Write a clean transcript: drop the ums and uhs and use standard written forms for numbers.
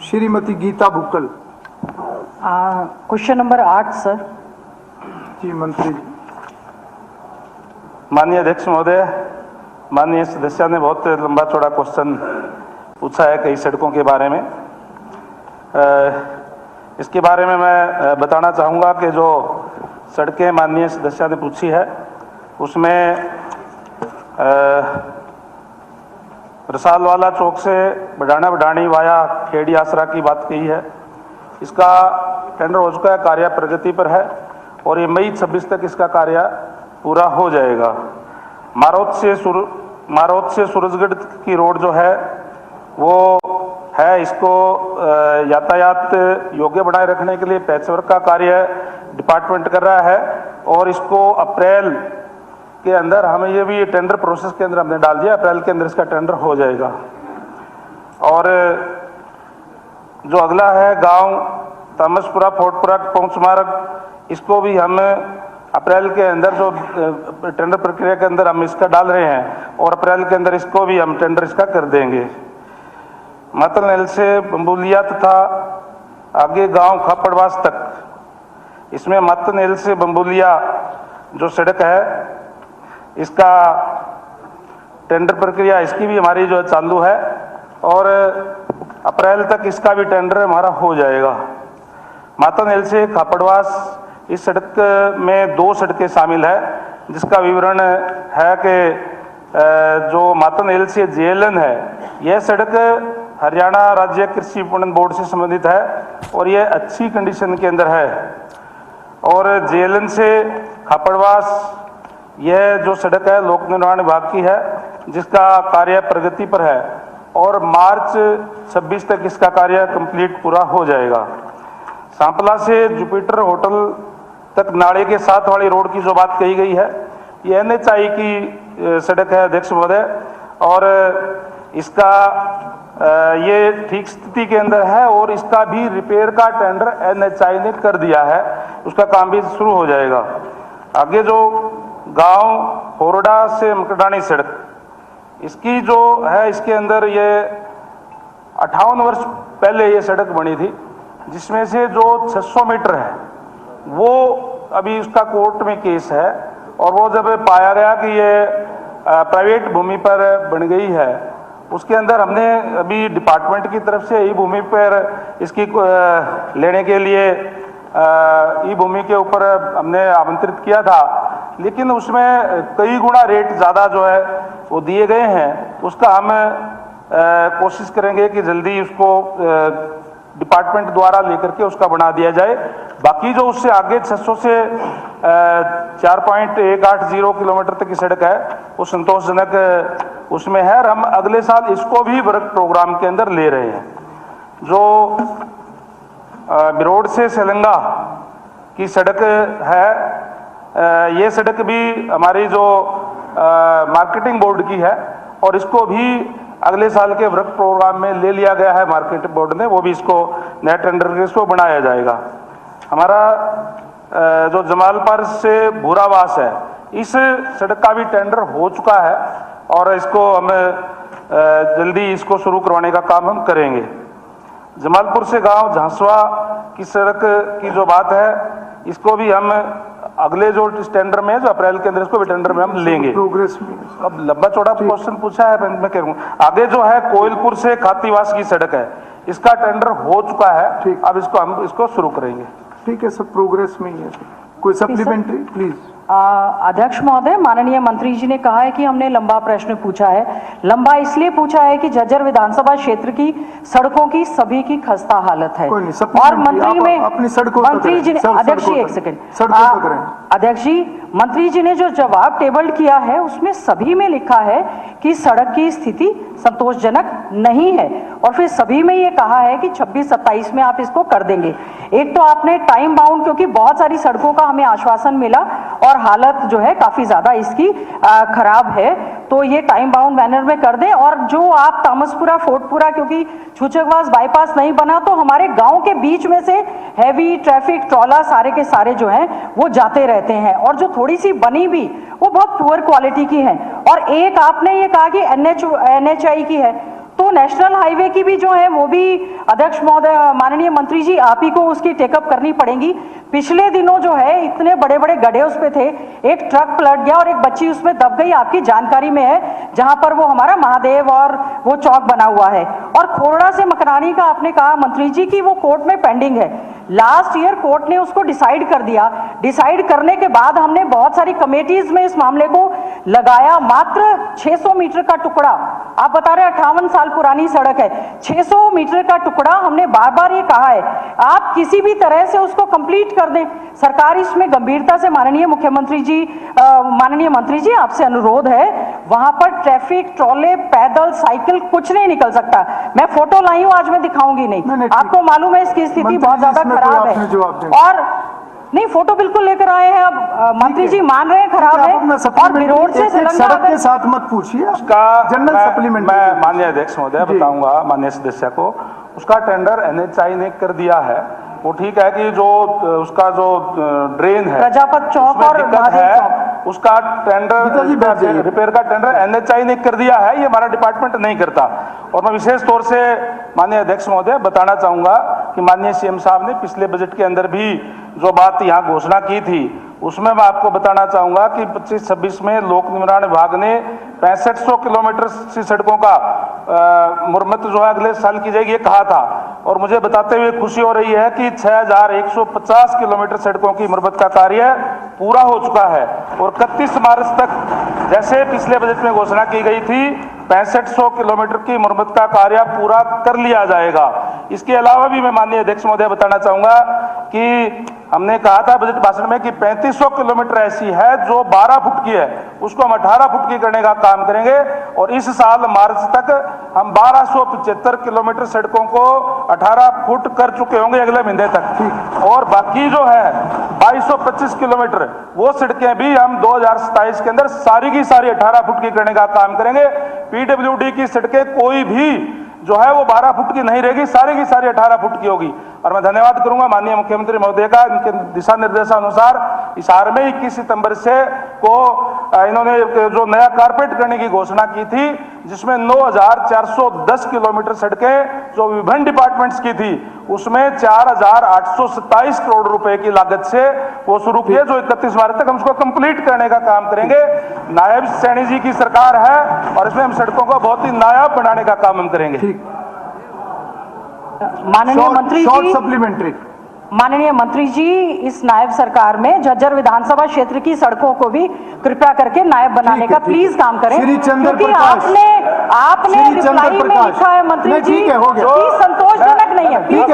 Shrimati Geeta Bukkal. Question number 8 sir. जी मंत्री जी। माननीय अध्यक्ष महोदय, माननीय सदस्य ने बहुत लंबा चौड़ा क्वेश्चन पूछा है कई सड़कों के बारे में। इसके बारे में मैं बताना चाहूँगा कि जो सड़कें माननीय सदस्य ने पूछी है उसमें रसालवाला चौक से बढ़ाना बढ़ानी वाया खेड़ी आसरा की बात कही है। इसका टेंडर हो चुका है, कार्य प्रगति पर है और ये मई 26 तक इसका कार्य पूरा हो जाएगा। मारोत से सूरजगढ़ की रोड जो है वो है, इसको यातायात योग्य बनाए रखने के लिए पैचवर्क का कार्य डिपार्टमेंट कर रहा है और इसको अप्रैल के अंदर हमें ये भी टेंडर प्रोसेस के अंदर हमने डाल दिया, अप्रैल के अंदर इसका टेंडर हो जाएगा। और जो अगला है गांव तामसपुरा फोर्टपुरा पहुंच मार्ग, इसको भी हम अप्रैल के अंदर जो टेंडर प्रक्रिया के अंदर हम इसका डाल रहे हैं और अप्रैल के अंदर इसको भी हम टेंडर इसका कर देंगे। मतनल से बम्बुलिया तथा आगे गांव खापड़वास तक, इसमें मतनल से बम्बुलिया जो सड़क है इसका टेंडर प्रक्रिया इसकी भी हमारी जो चालू है और अप्रैल तक इसका भी टेंडर हमारा हो जाएगा। मातानेल से खापड़वास, इस सड़क में 2 सड़कें शामिल है जिसका विवरण है कि जो मातानेल से जेलन है यह सड़क हरियाणा राज्य कृषि विपणन बोर्ड से संबंधित है और यह अच्छी कंडीशन के अंदर है। और जेलन से खापड़वास यह जो सड़क है लोक निर्माण विभाग की है जिसका कार्य प्रगति पर है और मार्च 26 तक इसका कार्य कंप्लीट पूरा हो जाएगा। सांपला से जुपिटर होटल तक नाले के साथ वाली रोड की जो बात कही गई है ये NHAI की सड़क है अध्यक्ष महोदय और इसका ये ठीक स्थिति के अंदर है और इसका भी रिपेयर का टेंडर NHAI ने कर दिया है, उसका काम भी शुरू हो जाएगा। आगे जो गांव होरडा से मकडानी सड़क, इसकी जो है इसके अंदर ये 58 वर्ष पहले ये सड़क बनी थी जिसमें से जो 600 मीटर है वो अभी उसका कोर्ट में केस है और वो जब पाया गया कि ये प्राइवेट भूमि पर बन गई है उसके अंदर हमने अभी डिपार्टमेंट की तरफ से ई भूमि पर इसकी लेने के लिए ई भूमि के ऊपर हमने आमंत्रित किया था, लेकिन उसमें कई गुना रेट ज़्यादा जो है वो दिए गए हैं। उसका हम कोशिश करेंगे कि जल्दी उसको डिपार्टमेंट द्वारा लेकर के उसका बना दिया जाए। बाकी जो उससे आगे 600 से 4.180 किलोमीटर तक की सड़क है वो संतोषजनक उसमें है और हम अगले साल इसको भी वर्क प्रोग्राम के अंदर ले रहे हैं। जो बिरोड से सेलंगा की सड़क है ये सड़क भी हमारी जो मार्केटिंग बोर्ड की है और इसको भी अगले साल के वर्क प्रोग्राम में ले लिया गया है मार्केटिंग बोर्ड ने, वो भी इसको नया टेंडर के इसको बनाया जाएगा। हमारा जो जमालपुर से भूरावास है इस सड़क का भी टेंडर हो चुका है और इसको हम जल्दी इसको शुरू करवाने का काम हम करेंगे। जमालपुर से गांव झांसवा की सड़क की जो बात है इसको भी हम अगले जो टेंडर में जो अप्रैल के अंदर इसको भी टेंडर में हम लेंगे। प्रोग्रेस में अब लंबा चौड़ा क्वेश्चन पूछा है मैं कह रहा हूँ। आगे जो है कोयलपुर से खातीवास की सड़क है इसका टेंडर हो चुका है, ठीक। अब इसको हम इसको शुरू करेंगे। ठीक है, सब प्रोग्रेस में ही है। कोई सप्लीमेंट्री प्लीज। अध्यक्ष महोदय, माननीय मंत्री जी ने कहा है कि हमने लंबा प्रश्न पूछा है। लंबा इसलिए पूछा है कि झज्जर विधानसभा क्षेत्र की सड़कों की सभी की खस्ता हालत है और मंत्री में अपनी सड़कों मंत्री जी ने अध्यक्ष जी एक सेकंड अध्यक्ष जी, मंत्री जी ने जो जवाब टेबल किया है उसमें सभी में लिखा है कि सड़क की स्थिति संतोषजनक नहीं है और फिर सभी में ये कहा है कि 26-27 में आप इसको कर देंगे। एक तो आपने टाइम बाउंड, क्योंकि बहुत सारी सड़कों का हमें आश्वासन मिला और हालत जो है काफी ज्यादा इसकी खराब है, तो ये टाइम बाउंड मैनर में कर दें। और जो आप तामसपुरा फोर्टपुरा, क्योंकि छूचकवास बाईपास नहीं बना तो हमारे गांव के बीच में से हैवी ट्रैफिक ट्रॉला सारे के सारे जो हैं वो जाते रहते हैं और जो थोड़ी सी बनी भी वो बहुत पुअर क्वालिटी की है। और एक आपने ये कहा कि NHAI की है, तो नेशनल हाईवे की भी जो है वो भी अध्यक्ष महोदय, माननीय मंत्री जी, आप ही को उसकी टेकअप करनी पड़ेगी। पिछले दिनों जो है इतने बड़े बड़े गड्ढे उस पे थे, एक ट्रक पलट गया और एक बच्ची उसमें दब गई, आपकी जानकारी में है, जहां पर वो हमारा महादेव और वो चौक बना हुआ है। और खोरड़ा से मकरानी का आपने कहा मंत्री जी कि वो कोर्ट में पेंडिंग है। लास्ट ईयर कोर्ट ने उसको डिसाइड कर दिया। डिसाइड करने के बाद हमने बहुत सारी कमेटीज में इस मामले को लगाया। मात्र 600 मीटर का टुकड़ा, आप बता रहे 58 साल पुरानी सड़क है, 600 मीटर का टुकड़ा, हमने बार बार ये कहा है आप किसी भी तरह से उसको कंप्लीट कर दें। सरकार इसमें गंभीरता से, माननीय मुख्यमंत्री जी, माननीय मंत्री जी, आपसे अनुरोध है, वहां पर ट्रैफिक, ट्रॉले, पैदल, साइकिल कुछ नहीं निकल सकता। मैं फोटो लाई हूं, आज मैं दिखाऊंगी नहीं। आपको मालूम है इसकी स्थिति बहुत ज्यादा खराब है। और नहीं, फोटो बिल्कुल लेकर आए हैं, अब मंत्री जी मान रहे हैं खराब है। और बिरोड से सड़क के साथ मत पूछिए, उसका जनरल सप्लीमेंट मैं माननीय अध्यक्ष महोदय बताऊंगा माननीय सदस्य को। उसका टेंडर NHAI ने कर दिया है। वो ठीक है कि जो उसका जो ड्रेन है प्रजापत चौक और दिक्कत है, उसका टेंडर रिपेयर का टेंडर NHAI ने कर दिया है, ये हमारा डिपार्टमेंट नहीं करता। और मैं विशेष तौर से माननीय अध्यक्ष महोदय बताना चाहूंगा कि माननीय CM साहब ने पिछले बजट के अंदर भी जो बात यहाँ घोषणा की थी, उसमें मैं आपको बताना चाहूंगा कि 25-26 में लोक निर्माण विभाग ने 6500 किलोमीटर सी सड़कों का मुरम्मत जो है अगले साल की जाएगी, ये कहा था। और मुझे बताते हुए खुशी हो रही है कि 6150 किलोमीटर सड़कों की मुरम्मत का कार्य पूरा हो चुका है। और 31 मार्च तक, जैसे पिछले बजट में घोषणा की गई थी, 6500 किलोमीटर की मुरम्मत का कार्य पूरा कर लिया जाएगा। इसके अलावा भी मैं माननीय अध्यक्ष महोदय बताना चाहूंगा कि हमने कहा था बजट भाषण में कि 3500 किलोमीटर ऐसी है जो 12 फुट की है, उसको हम 18 फुट की करने का काम करेंगे। और इस साल मार्च तक हम 1275 किलोमीटर सड़कों को 18 फुट कर चुके होंगे अगले महीने तक। और बाकी जो है 2225 किलोमीटर वो सड़कें भी हम 2027 के अंदर सारी की सारी 18 फुट की करने का काम करेंगे। PWD की सड़कें कोई भी जो है वो 12 फुट की नहीं रहेगी, सारी की सारी 18 फुट की होगी। और मैं धन्यवाद करूंगा माननीय मुख्यमंत्री महोदय का, इनके दिशा निर्देशानुसार इस हार में 21 सितंबर से को इन्होंने जो नया कारपेट करने की घोषणा की थी, जिसमें 9410 किलोमीटर सड़कें जो विभिन्न डिपार्टमेंट्स की थी, उसमें 4827 करोड़ रुपए की लागत से वो शुरू किए, जो 31 मार्च तक हम उसको कंप्लीट करने का काम करेंगे। नायब सैनी जी की सरकार है और इसमें हम सड़कों को बहुत ही नायाब बनाने का काम हम करेंगे। माननीय मंत्री जी, सप्लीमेंट्री, माननीय मंत्री जी, इस नायब सरकार में झज्जर विधानसभा क्षेत्र की सड़कों को भी कृपया करके नायब बनाने का प्लीज काम करें, क्योंकि आपने रिप्लाई में लिखा है मंत्री जी कि संतोषजनक नहीं है।